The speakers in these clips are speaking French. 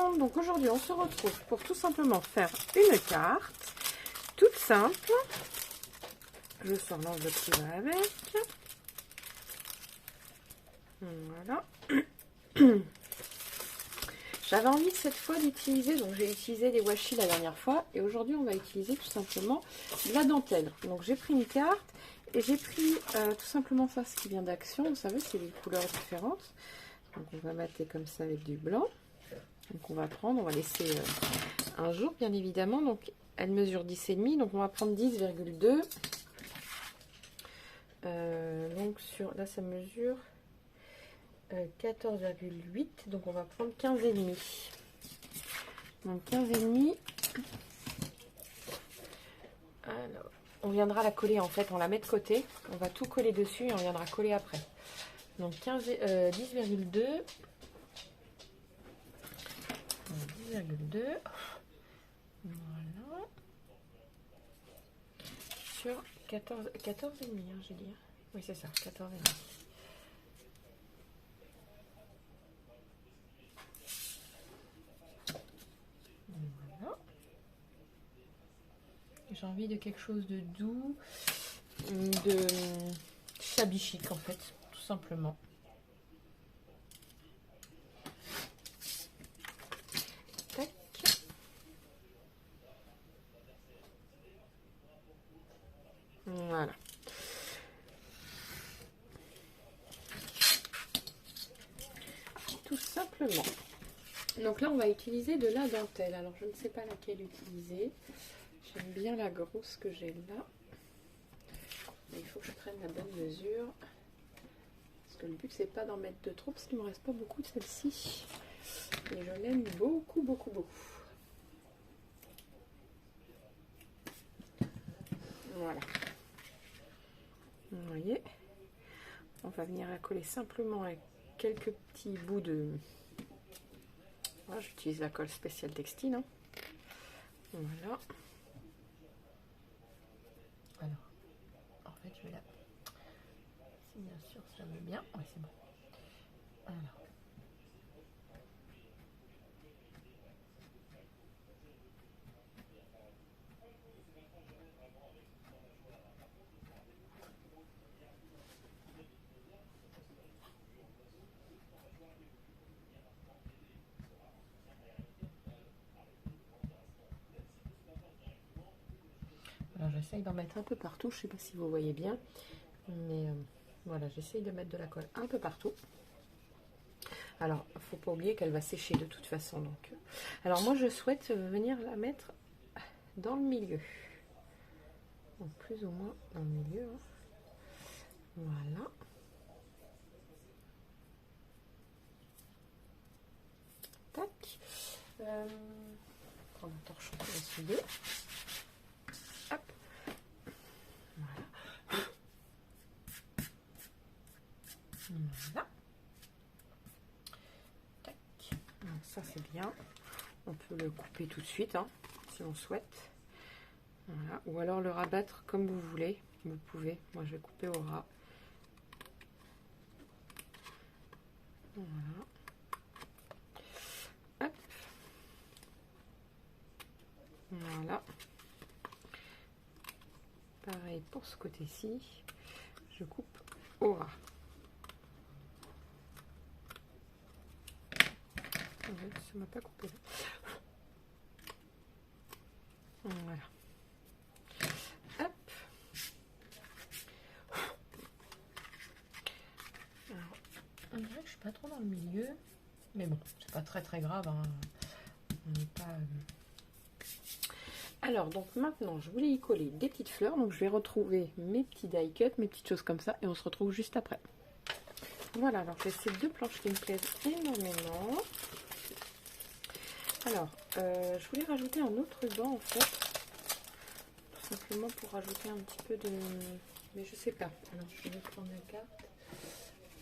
monde, donc aujourd'hui on se retrouve pour tout simplement faire une carte toute simple. Je sors l'enveloppe qui va avec. Voilà. J'avais envie cette fois d'utiliser, donc j'ai utilisé des washi la dernière fois et aujourd'hui on va utiliser tout simplement de la dentelle. Donc j'ai pris une carte et j'ai pris tout simplement ça, ce qui vient d'Action, vous savez c'est des couleurs différentes. Donc on va mater comme ça avec du blanc. Donc on va prendre, on va laisser un jour bien évidemment. Donc elle mesure 10,5, donc on va prendre 10,2. Donc sur là ça mesure 14,8, donc on va prendre 15,5. Donc 15,5. Alors on viendra la coller en fait, on la met de côté, on va tout coller dessus et on viendra coller après. Donc 10,2. 10,2. Voilà. Sur 14,5, hein, j'ai dit. Oui, c'est ça, 14,5. Voilà. J'ai envie de quelque chose de doux, de shabby chic en fait, tout simplement. Tac. Voilà. Tout simplement. Donc là, on va utiliser de la dentelle. Alors, je ne sais pas laquelle utiliser. J'aime bien la grosse que j'ai là. Mais il faut que je prenne la bonne mesure. Parce que le but, c'est pas d'en mettre de trop, parce qu'il ne me reste pas beaucoup de celle-ci. Et je l'aime beaucoup, beaucoup, beaucoup. Voilà. Vous voyez, on va venir la coller simplement avec quelques petits bouts de... Voilà, j'utilise la colle spéciale textile. Hein. Voilà. Alors, en fait, je vais la... Si bien sûr, ça veut bien. Oui, c'est bon. Alors. Alors j'essaye d'en mettre un peu partout, je ne sais pas si vous voyez bien, mais voilà, j'essaye de mettre de la colle un peu partout. Alors, il ne faut pas oublier qu'elle va sécher de toute façon. Donc, alors moi je souhaite venir la mettre dans le milieu. Donc plus ou moins dans le milieu. Hein. Voilà. Tac. Prendre un torchon pour essuyer. Hop. Voilà. Voilà. Tac. Donc ça c'est bien. On peut le couper tout de suite hein, si on souhaite. Voilà. Ou alors le rabattre comme vous voulez. Vous pouvez. Moi je vais couper au ras. Voilà. Hop. Voilà. Pareil pour ce côté-ci. Je coupe au ras. Ça m'a pas coupé. Voilà. Hop. Alors, on dirait que je suis pas trop dans le milieu, mais bon, c'est pas très très grave. Hein. On n'est pas. Alors donc maintenant, je voulais y coller des petites fleurs, donc je vais retrouver mes petits die cut, mes petites choses comme ça, et on se retrouve juste après. Voilà, alors j'ai ces deux planches qui me plaisent énormément. Alors, je voulais rajouter un autre banc en fait, tout simplement pour rajouter un petit peu de... Mais je sais pas. Alors, je vais prendre la carte,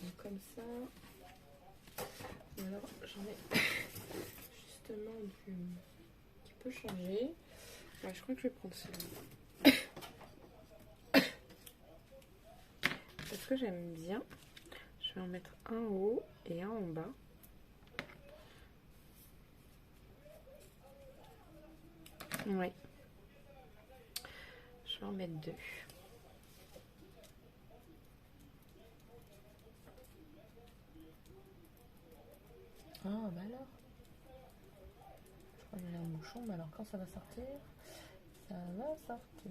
donc, comme ça. Alors, j'en ai justement du... qui peut changer. Ouais, je crois que je vais prendre celui-là. Parce que j'aime bien. Je vais en mettre un en haut et un en bas. Oui. Je vais en mettre 2. Ah, bah alors. Je crois que j'ai un bouchon, mais alors quand ça va sortir, ça va sortir.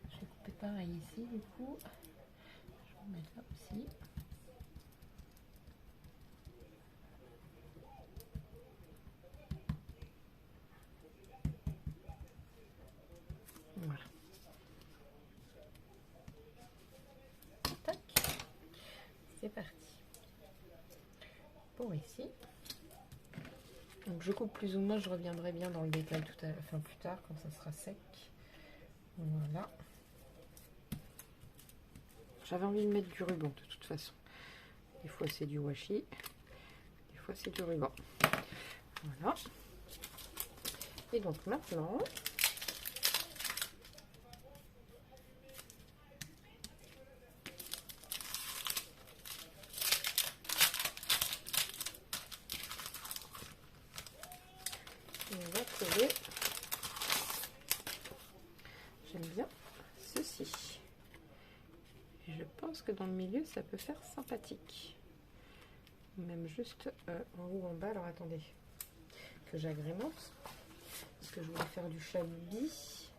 Je vais couper pareil ici, du coup. Je vais en mettre là aussi. Voilà. Tac. C'est parti. Pour ici. Donc je coupe plus ou moins, je reviendrai bien dans le détail plus tard quand ça sera sec. Voilà. J'avais envie de mettre du ruban de toute façon. Des fois c'est du washi, des fois c'est du ruban. Voilà. Et donc maintenant, on va coller. J'aime bien ceci. Et je pense que dans le milieu, ça peut faire sympathique. Même juste en haut, en bas. Alors attendez, que j'agrémente. Parce que je voulais faire du chablis.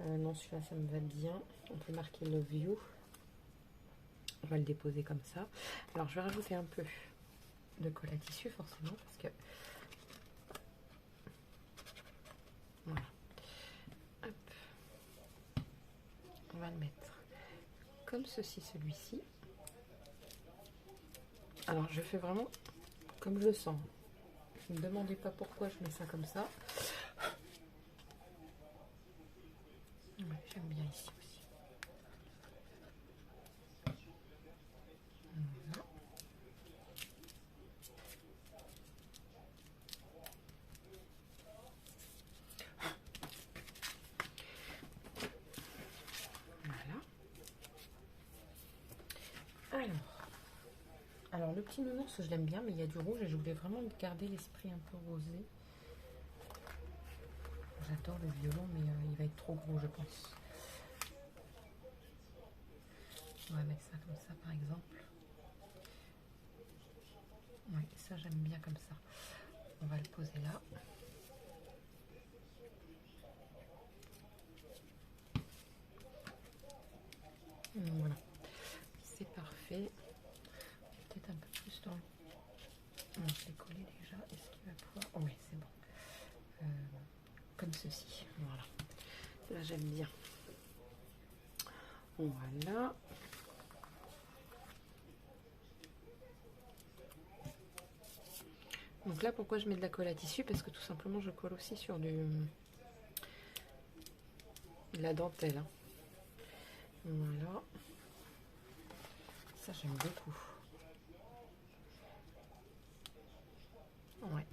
Non, celui-là, ça me va bien. On peut marquer Love You. On va le déposer comme ça. Alors, je vais rajouter un peu de colle à tissu, forcément, parce que... Voilà. Hop. On va le mettre comme ceci, celui-ci. Alors, je fais vraiment comme je le sens. Ne me demandez pas pourquoi je mets ça comme ça. Ouais, j'aime bien ici aussi. Voilà. Voilà. Alors le petit nounours, je l'aime bien, mais il y a du rouge et je voulais vraiment garder l'esprit un peu rosé. J'adore le violon, mais il va être trop gros, je pense. On va mettre ça comme ça, par exemple. Oui, ça j'aime bien comme ça. On va le poser là. Voilà, c'est parfait. Peut-être un peu plus dans le... Je l'ai collé déjà. Est-ce qu'il va pouvoir... Oh oui, c'est bon. Comme ceci. Voilà. Là, j'aime bien. Voilà. Donc là, pourquoi je mets de la colle à tissu? Parce que tout simplement, je colle aussi sur de la dentelle. Hein. Voilà. Ça, j'aime beaucoup. Ouais.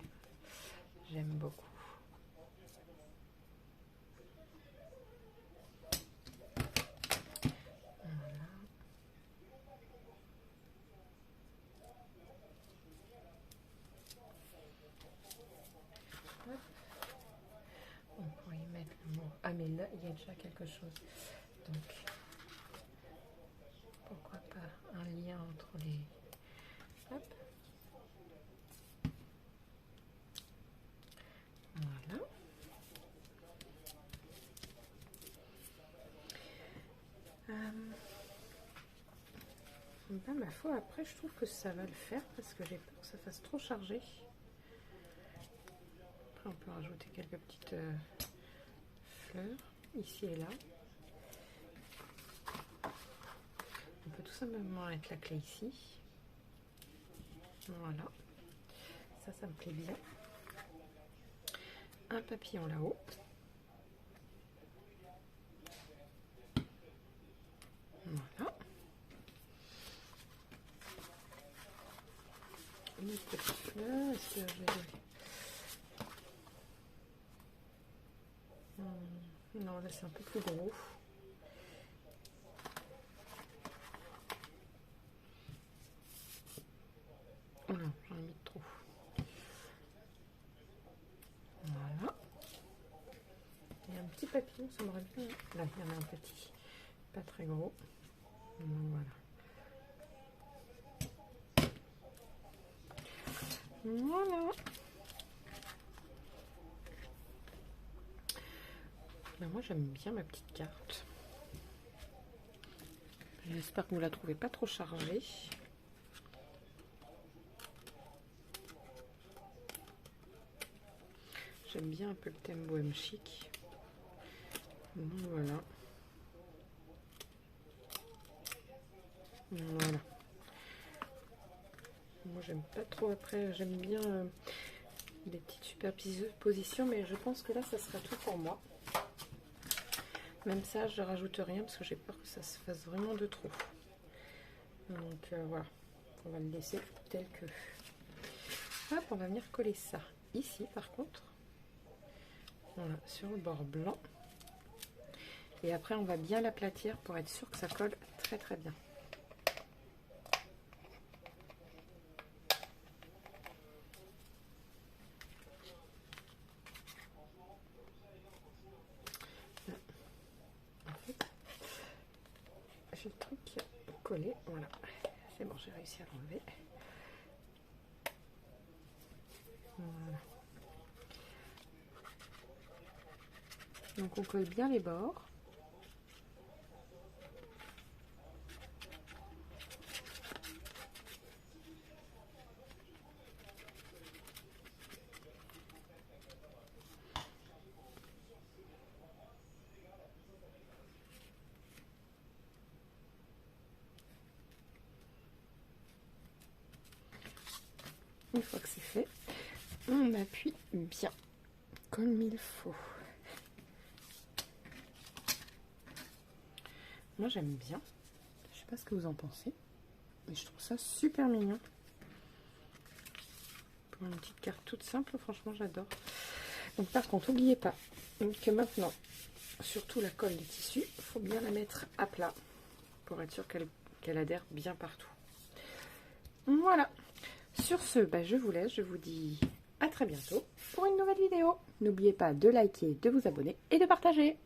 J'aime beaucoup. Voilà. Hop. On pourrait y mettre le mot. Ah, mais là, il y a déjà quelque chose. Donc, pourquoi pas un lien entre les... Hop. Voilà. Ben, ma foi, après, je trouve que ça va le faire parce que j'ai peur que ça fasse trop chargé. Après, on peut rajouter quelques petites fleurs ici et là. On peut tout simplement mettre la clé ici. Voilà. Ça me plaît bien. Un papillon là-haut. Voilà. Une petite fleur. Est-ce que j'ai... Non, là c'est un peu plus gros. Voilà, j'en ai mis papillon, ça m'aurait bien. Là, il y en a un petit, pas très gros. Donc, voilà. Voilà. Ben, moi, j'aime bien ma petite carte. J'espère que vous la trouvez pas trop chargée. J'aime bien un peu le thème bohème chic. Donc, voilà. Voilà. Moi, j'aime pas trop. Après, j'aime bien des petites superpositions, mais je pense que là, ça sera tout pour moi. Même ça, je rajoute rien parce que j'ai peur que ça se fasse vraiment de trop. Donc voilà, on va le laisser tel que. Hop, on va venir coller ça ici par contre. Voilà, sur le bord blanc. Et après, on va bien l'aplatir pour être sûr que ça colle très très bien. J'ai le truc collé, voilà, c'est bon, j'ai réussi à l'enlever. Voilà. Donc on colle bien les bords. Une fois que c'est fait, on appuie bien comme il faut. Moi j'aime bien. Je sais pas ce que vous en pensez, mais je trouve ça super mignon. Pour une petite carte toute simple, franchement j'adore. Donc par contre, n'oubliez pas que maintenant, surtout la colle des tissus, il faut bien la mettre à plat pour être sûr qu'elle adhère bien partout. Voilà. Sur ce, je vous laisse, je vous dis à très bientôt pour une nouvelle vidéo. N'oubliez pas de liker, de vous abonner et de partager.